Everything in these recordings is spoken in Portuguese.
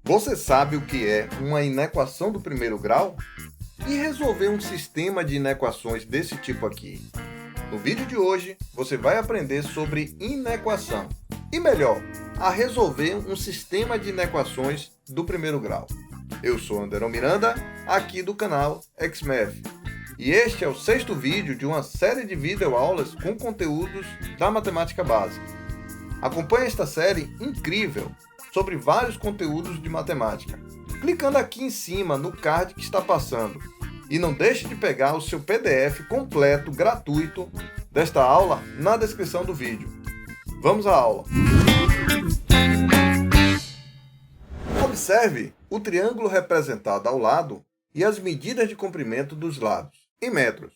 Você sabe o que é uma inequação do primeiro grau? E resolver um sistema de inequações desse tipo aqui? No vídeo de hoje, você vai aprender sobre inequação. E melhor, a resolver um sistema de inequações do primeiro grau. Eu sou Anderson Miranda, aqui do canal XMath. E este é o 6º vídeo de uma série de videoaulas com conteúdos da matemática básica. Acompanhe esta série incrível sobre vários conteúdos de matemática, clicando aqui em cima no card que está passando. E não deixe de pegar o seu PDF completo, gratuito, desta aula na descrição do vídeo. Vamos à aula! Observe o triângulo representado ao lado e as medidas de comprimento dos lados, em metros.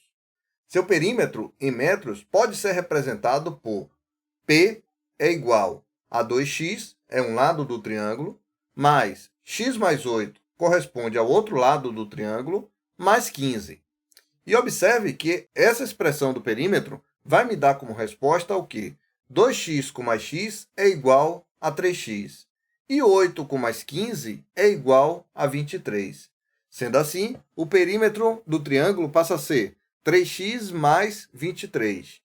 Seu perímetro, em metros, pode ser representado por P é igual a 2x, é um lado do triângulo, mais x mais 8 corresponde ao outro lado do triângulo, mais 15. E observe que essa expressão do perímetro vai me dar como resposta o quê? 2x com mais x é igual a 3x. E 8 com mais 15 é igual a 23. Sendo assim, o perímetro do triângulo passa a ser 3x mais 23.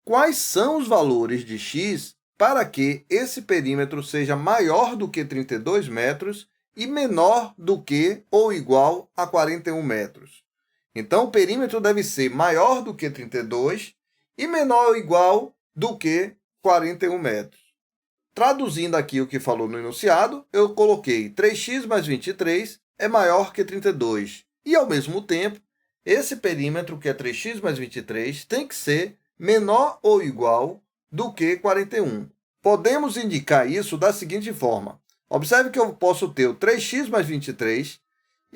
Quais são os valores de x para que esse perímetro seja maior do que 32 metros e menor do que ou igual a 41 metros? Então, o perímetro deve ser maior do que 32 e menor ou igual do que 41 metros. Traduzindo aqui o que falou no enunciado, eu coloquei 3x mais 23 é maior que 32. E, ao mesmo tempo, esse perímetro, que é 3x mais 23, tem que ser menor ou igual do que 41. Podemos indicar isso da seguinte forma. Observe que eu posso ter o 3x mais 23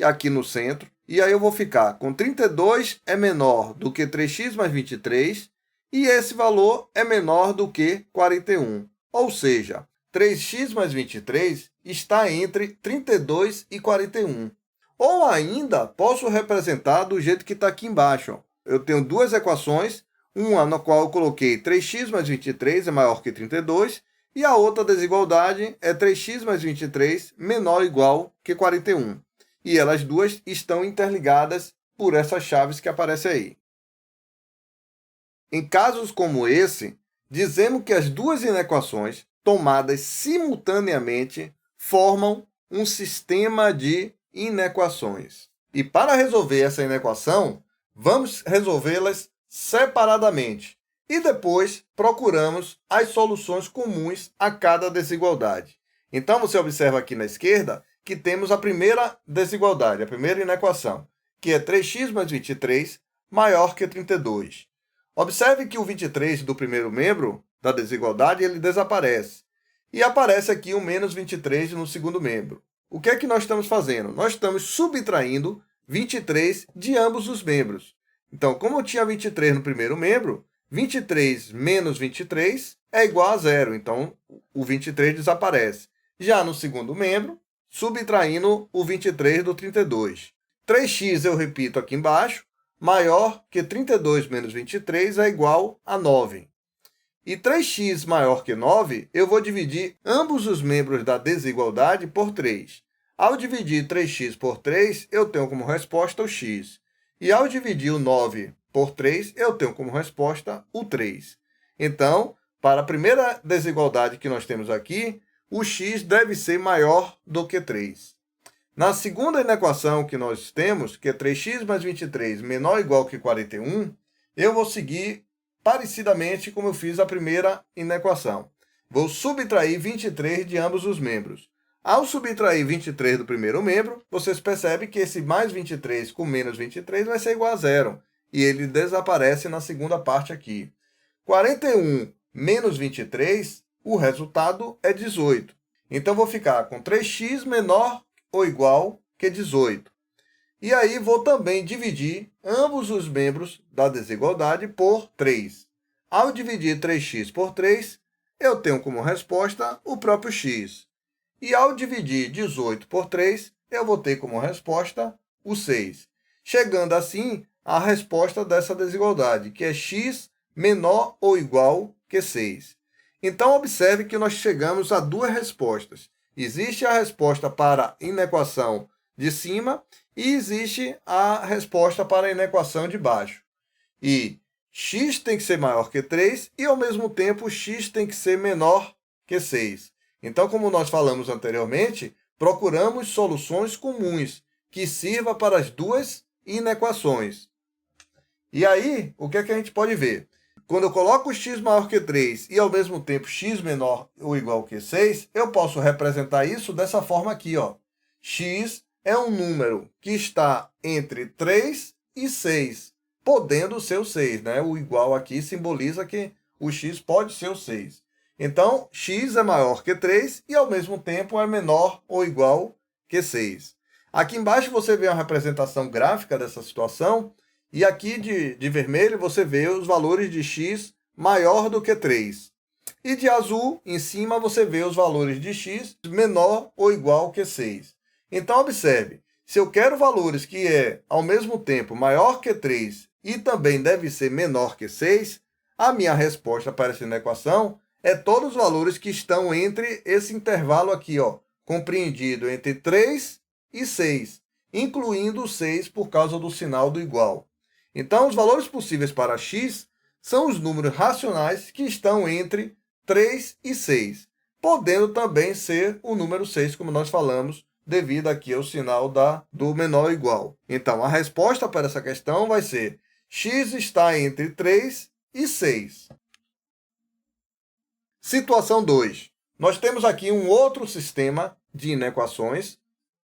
aqui no centro, e aí eu vou ficar com 32 é menor do que 3x mais 23, e esse valor é menor do que 41. Ou seja, 3x mais 23 está entre 32 e 41. Ou ainda, posso representar do jeito que está aqui embaixo. Eu tenho duas equações, uma na qual eu coloquei 3x mais 23 é maior que 32, e a outra desigualdade é 3x mais 23 menor ou igual que 41. E elas duas estão interligadas por essas chaves que aparecem aí. Em casos como esse, dizemos que as duas inequações, tomadas simultaneamente, formam um sistema de inequações. E para resolver essa inequação, vamos resolvê-las separadamente. E depois procuramos as soluções comuns a cada desigualdade. Então, você observa aqui na esquerda que temos a primeira desigualdade, a primeira inequação, que é 3x mais 23 maior que 32. Observe que o 23 do primeiro membro da desigualdade ele desaparece. E aparece aqui o menos 23 no segundo membro. O que é que nós estamos fazendo? Nós estamos subtraindo 23 de ambos os membros. Então, como eu tinha 23 no primeiro membro, 23 menos 23 é igual a 0. Então, o 23 desaparece. Já no segundo membro, subtraindo o 23 do 32. 3x, eu repito aqui embaixo, maior que 32 menos 23 é igual a 9. E 3x maior que 9, eu vou dividir ambos os membros da desigualdade por 3. Ao dividir 3x por 3, eu tenho como resposta o x. E ao dividir o 9 por 3, eu tenho como resposta o 3. Então, para a primeira desigualdade que nós temos aqui, o x deve ser maior do que 3. Na segunda inequação que nós temos, que é 3x mais 23 menor ou igual que 41, eu vou seguir parecidamente como eu fiz a primeira inequação. Vou subtrair 23 de ambos os membros. Ao subtrair 23 do primeiro membro, vocês percebem que esse mais 23 com menos 23 vai ser igual a 0. E ele desaparece na segunda parte aqui. 41 menos 23, o resultado é 18. Então, vou ficar com 3x menor ou igual que 18. E aí, vou também dividir ambos os membros da desigualdade por 3. Ao dividir 3x por 3, eu tenho como resposta o próprio x. E ao dividir 18 por 3, eu vou ter como resposta o 6. Chegando assim à resposta dessa desigualdade, que é x menor ou igual que 6. Então, observe que nós chegamos a duas respostas. Existe a resposta para a inequação de cima e existe a resposta para a inequação de baixo. E x tem que ser maior que 3 e, ao mesmo tempo, x tem que ser menor que 6. Então, como nós falamos anteriormente, procuramos soluções comuns que sirvam para as duas inequações. E aí, o que é que a gente pode ver? Quando eu coloco x maior que 3 e, ao mesmo tempo, x menor ou igual que 6, eu posso representar isso dessa forma aqui, ó. X é um número que está entre 3 e 6, podendo ser o 6, né? O igual aqui simboliza que o x pode ser o 6. Então, x é maior que 3 e, ao mesmo tempo, é menor ou igual que 6. Aqui embaixo você vê uma representação gráfica dessa situação, e aqui de vermelho você vê os valores de x maior do que 3. E de azul, em cima, você vê os valores de x menor ou igual que 6. Então, observe, se eu quero valores que é, ao mesmo tempo, maior que 3 e também deve ser menor que 6, a minha resposta para essa equação é todos os valores que estão entre esse intervalo aqui, ó, compreendido entre 3 e 6, incluindo o 6 por causa do sinal do igual. Então, os valores possíveis para x são os números racionais que estão entre 3 e 6, podendo também ser o número 6, como nós falamos, devido aqui ao sinal do menor ou igual. Então, a resposta para essa questão vai ser x está entre 3 e 6. Situação 2. Nós temos aqui um outro sistema de inequações.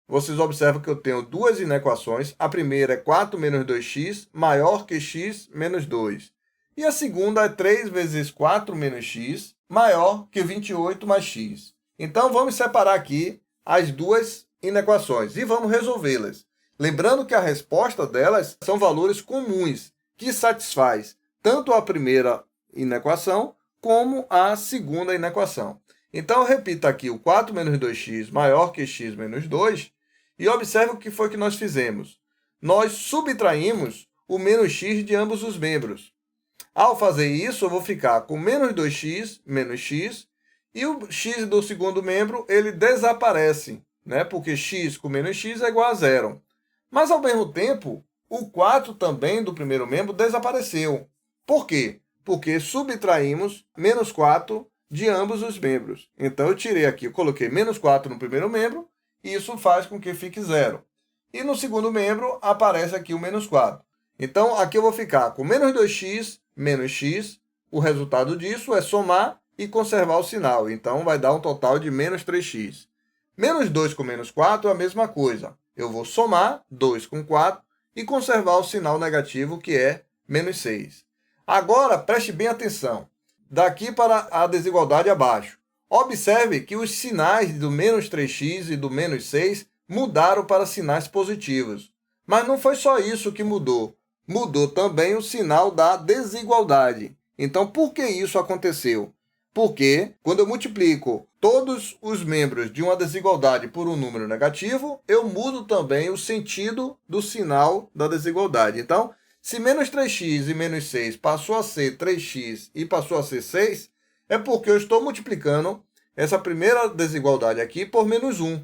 Vocês observam que eu tenho duas inequações. A primeira é 4 menos 2x maior que x menos 2. E a segunda é 3 vezes 4 menos x maior que 28 mais x. Então, vamos separar aqui as duas inequações e vamos resolvê-las. Lembrando que a resposta delas são valores comuns, que satisfaz tanto a primeira inequação como a segunda inequação. Então, eu repito aqui o 4 menos 2x maior que x menos 2, e observe o que foi que nós fizemos. Nós subtraímos o menos x de ambos os membros. Ao fazer isso, eu vou ficar com menos 2x menos x, e o x do segundo membro ele desaparece, né? Porque x com menos x é igual a zero. Mas, ao mesmo tempo, o 4 também do primeiro membro desapareceu. Por quê? Porque subtraímos menos 4 de ambos os membros. Então, eu tirei aqui, eu coloquei menos 4 no primeiro membro, e isso faz com que fique zero. E no segundo membro, aparece aqui o menos 4. Então, aqui eu vou ficar com menos 2x menos x. O resultado disso é somar e conservar o sinal. Então, vai dar um total de menos 3x. Menos 2 com menos 4 é a mesma coisa. Eu vou somar 2 com 4 e conservar o sinal negativo, que é menos 6. Agora, preste bem atenção. Daqui para a desigualdade abaixo. Observe que os sinais do menos 3x e do menos 6 mudaram para sinais positivos. Mas não foi só isso que mudou. Mudou também o sinal da desigualdade. Então, por que isso aconteceu? Porque, quando eu multiplico todos os membros de uma desigualdade por um número negativo, eu mudo também o sentido do sinal da desigualdade. Então, se menos 3x e menos 6 passou a ser 3x e passou a ser 6, é porque eu estou multiplicando essa primeira desigualdade aqui por menos 1.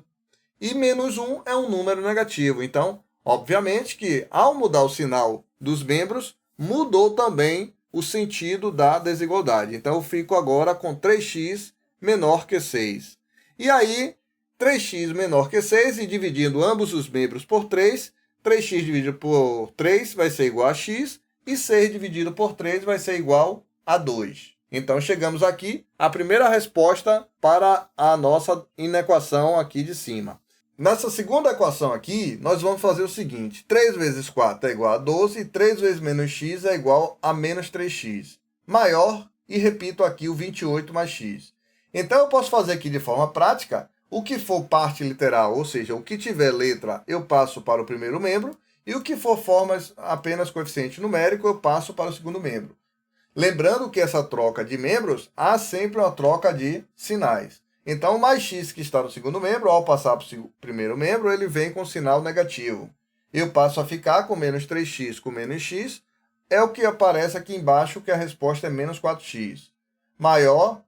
E menos 1 é um número negativo. Então, obviamente que, ao mudar o sinal dos membros, mudou também o sentido da desigualdade. Então, eu fico agora com 3x menor que 6. E aí, 3x menor que 6, e dividindo ambos os membros por 3, 3x dividido por 3 vai ser igual a x, e 6 dividido por 3 vai ser igual a 2. Então, chegamos aqui à primeira resposta para a nossa inequação aqui de cima. Nessa segunda equação aqui, nós vamos fazer o seguinte. 3 vezes 4 é igual a 12, e 3 vezes menos x é igual a menos 3x. Maior, e repito aqui, o 28 mais x. Então, eu posso fazer aqui de forma prática, o que for parte literal, ou seja, o que tiver letra, eu passo para o primeiro membro, e o que for formas apenas coeficiente numérico, eu passo para o segundo membro. Lembrando que essa troca de membros, há sempre uma troca de sinais. Então, o mais x que está no segundo membro, ao passar para o primeiro membro, ele vem com sinal negativo. Eu passo a ficar com menos 3x com menos x, é o que aparece aqui embaixo, que a resposta é menos 4x. Maior,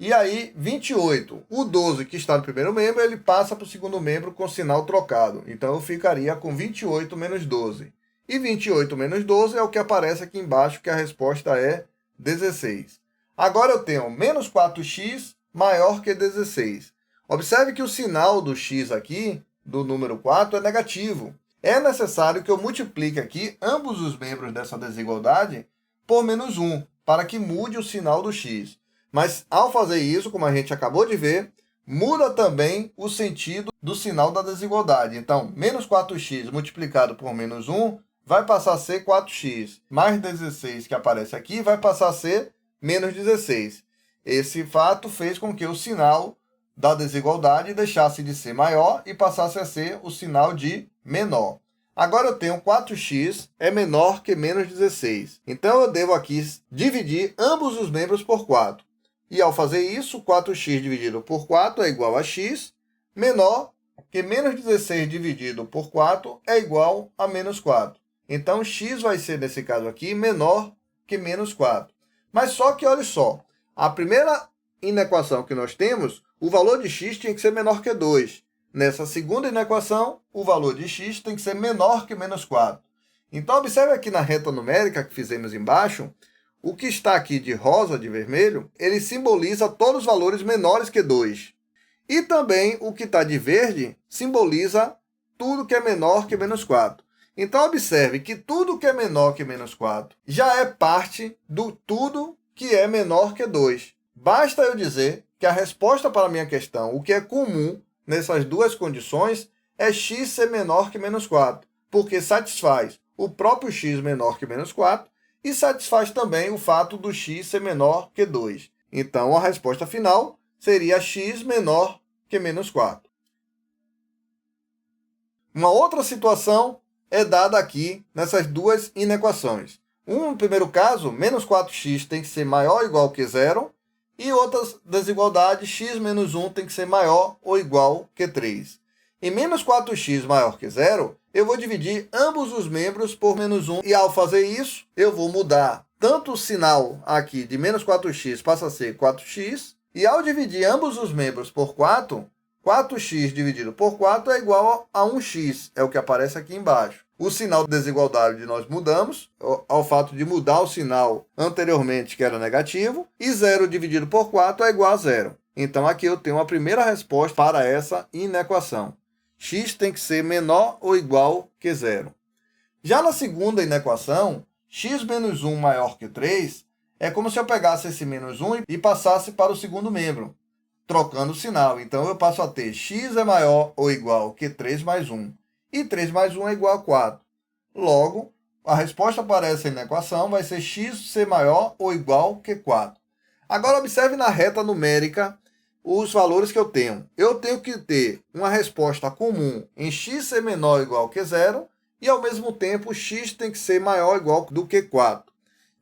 E aí, 28. O 12 que está no primeiro membro, ele passa para o segundo membro com sinal trocado. Então, eu ficaria com 28 menos 12. E 28 menos 12 é o que aparece aqui embaixo, que a resposta é 16. Agora eu tenho menos 4x maior que 16. Observe que o sinal do x aqui, do número 4, é negativo. É necessário que eu multiplique aqui ambos os membros dessa desigualdade por menos 1, para que mude o sinal do x. Mas, ao fazer isso, como a gente acabou de ver, muda também o sentido do sinal da desigualdade. Então, menos 4x multiplicado por menos 1 vai passar a ser 4x. Mais 16 que aparece aqui vai passar a ser menos 16. Esse fato fez com que o sinal da desigualdade deixasse de ser maior e passasse a ser o sinal de menor. Agora eu tenho 4x é menor que menos 16. Então, eu devo aqui dividir ambos os membros por 4. E, ao fazer isso, 4x dividido por 4 é igual a x, menor que menos 16 dividido por 4 é igual a menos 4. Então, x vai ser, nesse caso aqui, menor que menos 4. Mas só que, olha só, a primeira inequação que nós temos, o valor de x tinha que ser menor que 2. Nessa segunda inequação, o valor de x tem que ser menor que menos 4. Então, observe aqui na reta numérica que fizemos embaixo, o que está aqui de rosa, de vermelho, ele simboliza todos os valores menores que 2. E também o que está de verde simboliza tudo que é menor que menos 4. Então, observe que tudo que é menor que menos 4 já é parte do tudo que é menor que 2. Basta eu dizer que a resposta para a minha questão, o que é comum nessas duas condições, é x ser menor que menos 4, porque satisfaz o próprio x menor que menos 4 e satisfaz também o fato do x ser menor que 2. Então, a resposta final seria x menor que menos 4. Uma outra situação é dada aqui nessas duas inequações. No primeiro caso, menos 4x tem que ser maior ou igual que 0, e outras desigualdades, x menos 1 tem que ser maior ou igual que 3. Em menos 4x maior que 0, eu vou dividir ambos os membros por menos 1, e ao fazer isso, eu vou mudar tanto o sinal aqui de menos 4x passa a ser 4x, e ao dividir ambos os membros por 4, 4x dividido por 4 é igual a 1x, é o que aparece aqui embaixo. O sinal de desigualdade nós mudamos, ao fato de mudar o sinal anteriormente, que era negativo, e 0 dividido por 4 é igual a 0. Então, aqui eu tenho a primeira resposta para essa inequação. X tem que ser menor ou igual que 0. Já na segunda inequação, x menos 1 maior que 3, é como se eu pegasse esse menos 1 e passasse para o segundo membro, trocando o sinal. Então, eu passo a ter x é maior ou igual que 3 mais 1. E 3 mais 1 é igual a 4. Logo, a resposta para essa inequação vai ser x ser maior ou igual que 4. Agora, observe na reta numérica os valores que eu tenho. Eu tenho que ter uma resposta comum em x ser menor ou igual que 0 e, ao mesmo tempo, x tem que ser maior ou igual do que 4.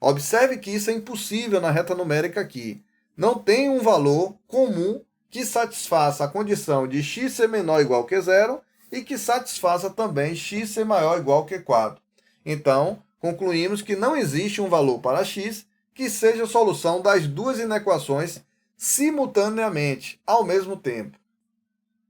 Observe que isso é impossível na reta numérica aqui. Não tem um valor comum que satisfaça a condição de x ser menor ou igual que 0 e que satisfaça também x ser maior ou igual que 4. Então, concluímos que não existe um valor para x que seja a solução das duas inequações simultaneamente, ao mesmo tempo.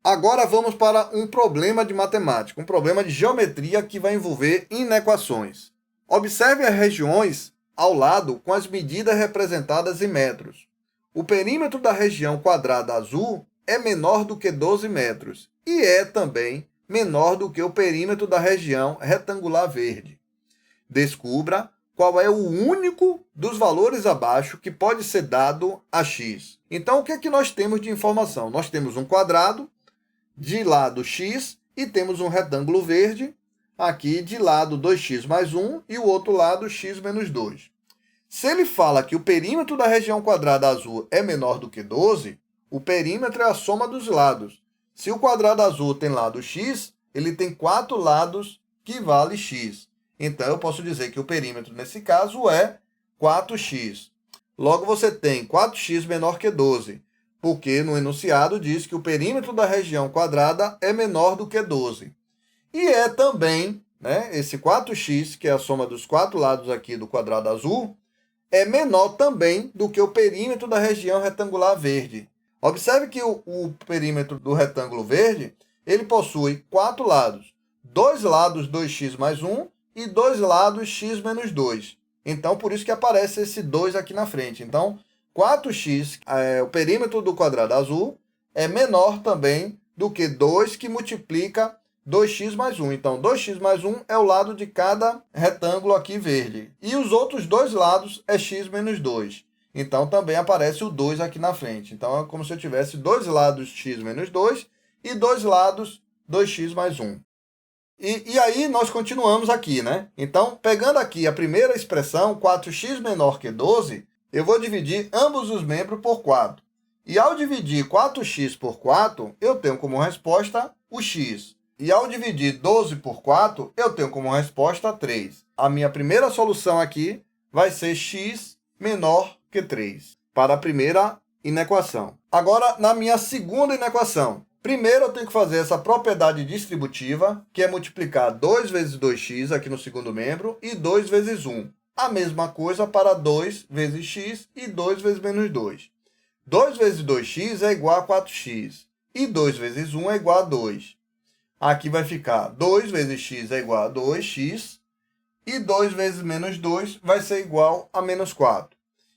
Agora vamos para um problema de matemática, um problema de geometria que vai envolver inequações. Observe as regiões ao lado com as medidas representadas em metros. O perímetro da região quadrada azul é menor do que 12 metros e é também menor do que o perímetro da região retangular verde. Descubra qual é o único dos valores abaixo que pode ser dado a x. Então, o que é que nós temos de informação? Nós temos um quadrado de lado x e temos um retângulo verde aqui de lado 2x mais 1 e o outro lado x menos 2. Se ele fala que o perímetro da região quadrada azul é menor do que 12, o perímetro é a soma dos lados. Se o quadrado azul tem lado x, ele tem 4 lados que vale x. Então, eu posso dizer que o perímetro, nesse caso, é 4x. Logo, você tem 4x menor que 12, porque no enunciado diz que o perímetro da região quadrada é menor do que 12. E é também, esse 4x, que é a soma dos 4 lados aqui do quadrado azul, é menor também do que o perímetro da região retangular verde. Observe que o perímetro do retângulo verde, ele possui 4 lados. 2 lados 2x mais 1 e 2 lados x menos 2. Então, por isso que aparece esse 2 aqui na frente. Então, 4x, o perímetro do quadrado azul, é menor também do que 2 que multiplica 2x mais 1. Então, 2x mais 1 é o lado de cada retângulo aqui verde. E os outros 2 lados é x menos 2. Então, também aparece o 2 aqui na frente. Então, é como se eu tivesse 2 lados x menos 2 e 2 lados 2x mais 1. E aí, nós continuamos aqui, né? Então, pegando aqui a primeira expressão, 4x menor que 12, eu vou dividir ambos os membros por 4. E ao dividir 4x por 4, eu tenho como resposta o x. E ao dividir 12 por 4, eu tenho como resposta 3. A minha primeira solução aqui vai ser x menor que 3, para a primeira inequação. Agora, na minha segunda inequação, primeiro eu tenho que fazer essa propriedade distributiva, que é multiplicar 2 vezes 2x aqui no segundo membro e 2 vezes 1. A mesma coisa para 2 vezes x e 2 vezes menos 2. 2 vezes 2x é igual a 4x. E 2 vezes 1 é igual a 2. Aqui vai ficar 2 vezes x é igual a 2x. E 2 vezes menos 2 vai ser igual a menos 4.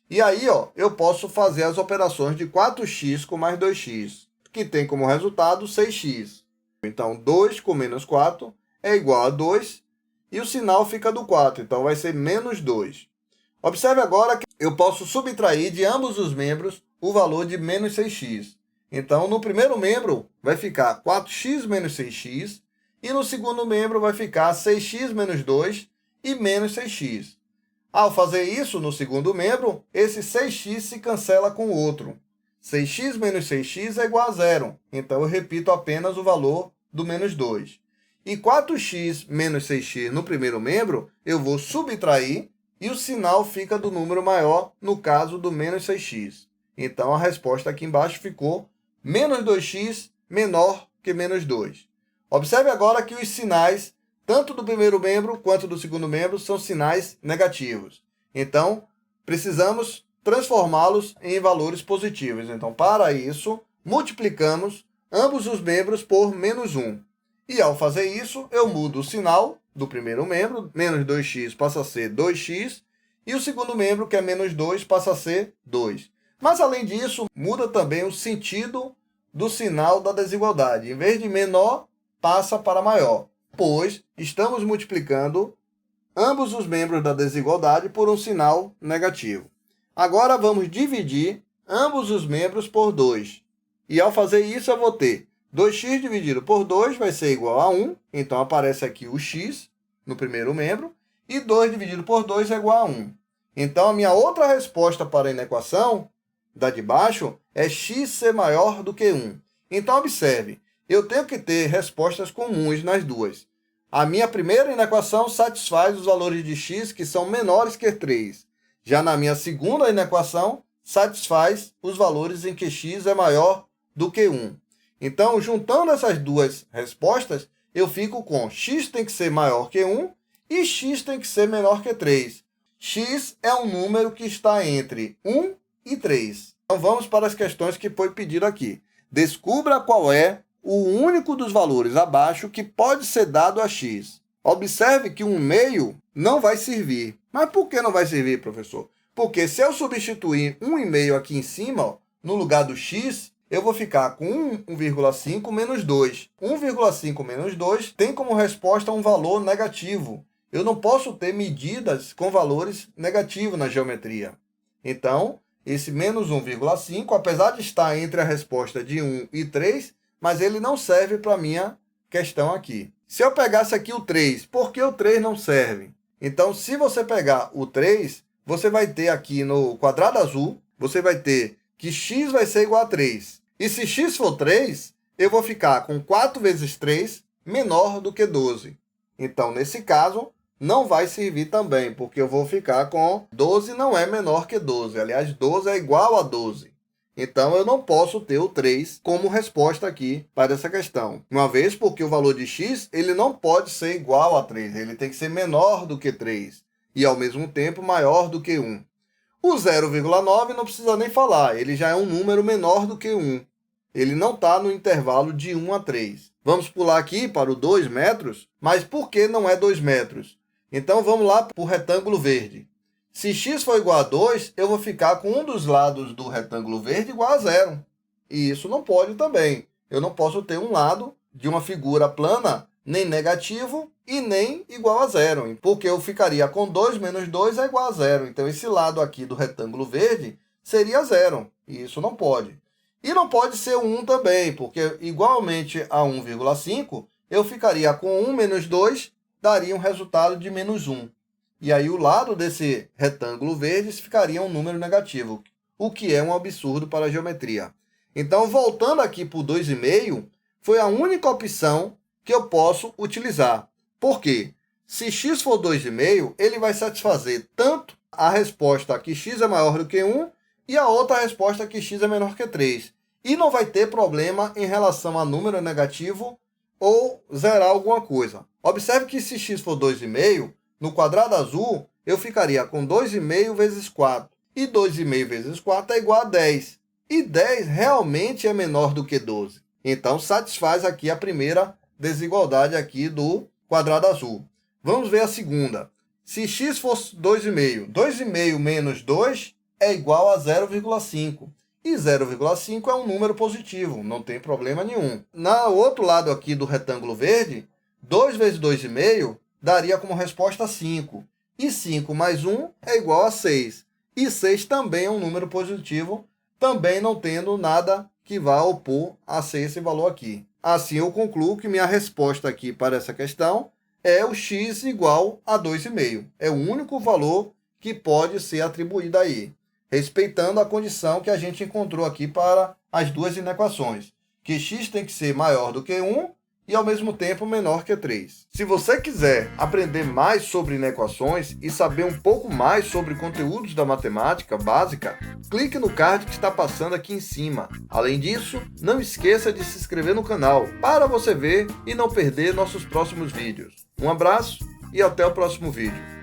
E aí, eu posso fazer as operações de 4x com mais 2x, que tem como resultado 6x. Então, 2 com menos 4 é igual a 2. E o sinal fica do 4. Então, vai ser menos 2. Observe agora que eu posso subtrair de ambos os membros o valor de menos 6x. Então, no primeiro membro, vai ficar 4x menos 6x. E no segundo membro, vai ficar 6x menos 2 e menos 6x. Ao fazer isso, no segundo membro, esse 6x se cancela com o outro. 6x menos 6x é igual a 0. Então, eu repito apenas o valor do menos 2. E 4x menos 6x no primeiro membro, eu vou subtrair e o sinal fica do número maior, no caso do menos 6x. Então, a resposta aqui embaixo ficou menos 2x menor que menos 2. Observe agora que os sinais, tanto do primeiro membro quanto do segundo membro, são sinais negativos. Então, precisamos transformá-los em valores positivos. Então, para isso, multiplicamos ambos os membros por menos 1. E, ao fazer isso, eu mudo o sinal do primeiro membro, menos 2x passa a ser 2x, e o segundo membro, que é menos 2, passa a ser 2. Mas, além disso, muda também o sentido do sinal da desigualdade. Em vez de menor, passa para maior, pois estamos multiplicando ambos os membros da desigualdade por um sinal negativo. Agora, vamos dividir ambos os membros por 2. E, ao fazer isso, eu vou ter 2x dividido por 2 vai ser igual a 1. Então, aparece aqui o x no primeiro membro. E 2 dividido por 2 é igual a 1. Então, a minha outra resposta para a inequação da de baixo é x ser maior do que 1. Então, observe, eu tenho que ter respostas comuns nas duas. A minha primeira inequação satisfaz os valores de x que são menores que 3. Já na minha segunda inequação, satisfaz os valores em que x é maior do que 1. Então, juntando essas duas respostas, eu fico com x tem que ser maior que 1 e x tem que ser menor que 3. X é um número que está entre 1 e 3. Então, vamos para as questões que foi pedido aqui. Descubra qual é o único dos valores abaixo que pode ser dado a x. Observe que 1/2 não vai servir. Mas por que não vai servir, professor? Porque se eu substituir 1/2 aqui em cima, no lugar do x, eu vou ficar com 1,5 menos 2. 1,5 menos 2 tem como resposta um valor negativo. Eu não posso ter medidas com valores negativos na geometria. Então, esse menos 1,5, apesar de estar entre a resposta de 1 e 3, mas ele não serve para a minha questão aqui. Se eu pegasse aqui o 3, por que o 3 não serve? Então, se você pegar o 3, você vai ter aqui no quadrado azul, você vai ter que x vai ser igual a 3. E se x for 3, eu vou ficar com 4 vezes 3 menor do que 12. Então, nesse caso, não vai servir também, porque eu vou ficar com 12 não é menor que 12. Aliás, 12 é igual a 12. Então, eu não posso ter o 3 como resposta aqui para essa questão. Uma vez porque o valor de x ele não pode ser igual a 3. Ele tem que ser menor do que 3 e, ao mesmo tempo, maior do que 1. O 0,9 não precisa nem falar, ele já é um número menor do que 1. Ele não está no intervalo de 1 a 3. Vamos pular aqui para o 2 metros, mas por que não é 2 metros? Então vamos lá para o retângulo verde. Se x for igual a 2, eu vou ficar com um dos lados do retângulo verde igual a 0. E isso não pode também. Eu não posso ter um lado de uma figura plana nem negativo e nem igual a 0, porque eu ficaria com 2 menos 2 é igual a 0. Então, esse lado aqui do retângulo verde seria 0, e isso não pode. E não pode ser 1 também, porque igualmente a 1,5, eu ficaria com 1 menos 2, daria um resultado de menos 1. E aí o lado desse retângulo verde ficaria um número negativo, o que é um absurdo para a geometria. Então, voltando aqui para o 2,5, foi a única opção que eu posso utilizar. Por quê? Se x for 2,5, ele vai satisfazer tanto a resposta que x é maior do que 1 e a outra resposta que x é menor que 3. E não vai ter problema em relação a número negativo ou zerar alguma coisa. Observe que se x for 2,5, no quadrado azul, eu ficaria com 2,5 vezes 4. E 2,5 vezes 4 é igual a 10. E 10 realmente é menor do que 12. Então, satisfaz aqui a primeira desigualdade aqui do quadrado azul. Vamos ver a segunda. Se x fosse 2,5, 2,5 menos 2 é igual a 0,5. E 0,5 é um número positivo, não tem problema nenhum. No outro lado aqui do retângulo verde, 2 vezes 2,5 daria como resposta 5. E 5 mais 1 é igual a 6. E 6 também é um número positivo, também não tendo nada que vá opor a ser esse valor aqui. Assim, eu concluo que minha resposta aqui para essa questão é o x igual a 2,5. É o único valor que pode ser atribuído aí, respeitando a condição que a gente encontrou aqui para as duas inequações, que x tem que ser maior do que 1 e, ao mesmo tempo, menor que 3. Se você quiser aprender mais sobre inequações e saber um pouco mais sobre conteúdos da matemática básica, clique no card que está passando aqui em cima. Além disso, não esqueça de se inscrever no canal para você ver e não perder nossos próximos vídeos. Um abraço e até o próximo vídeo.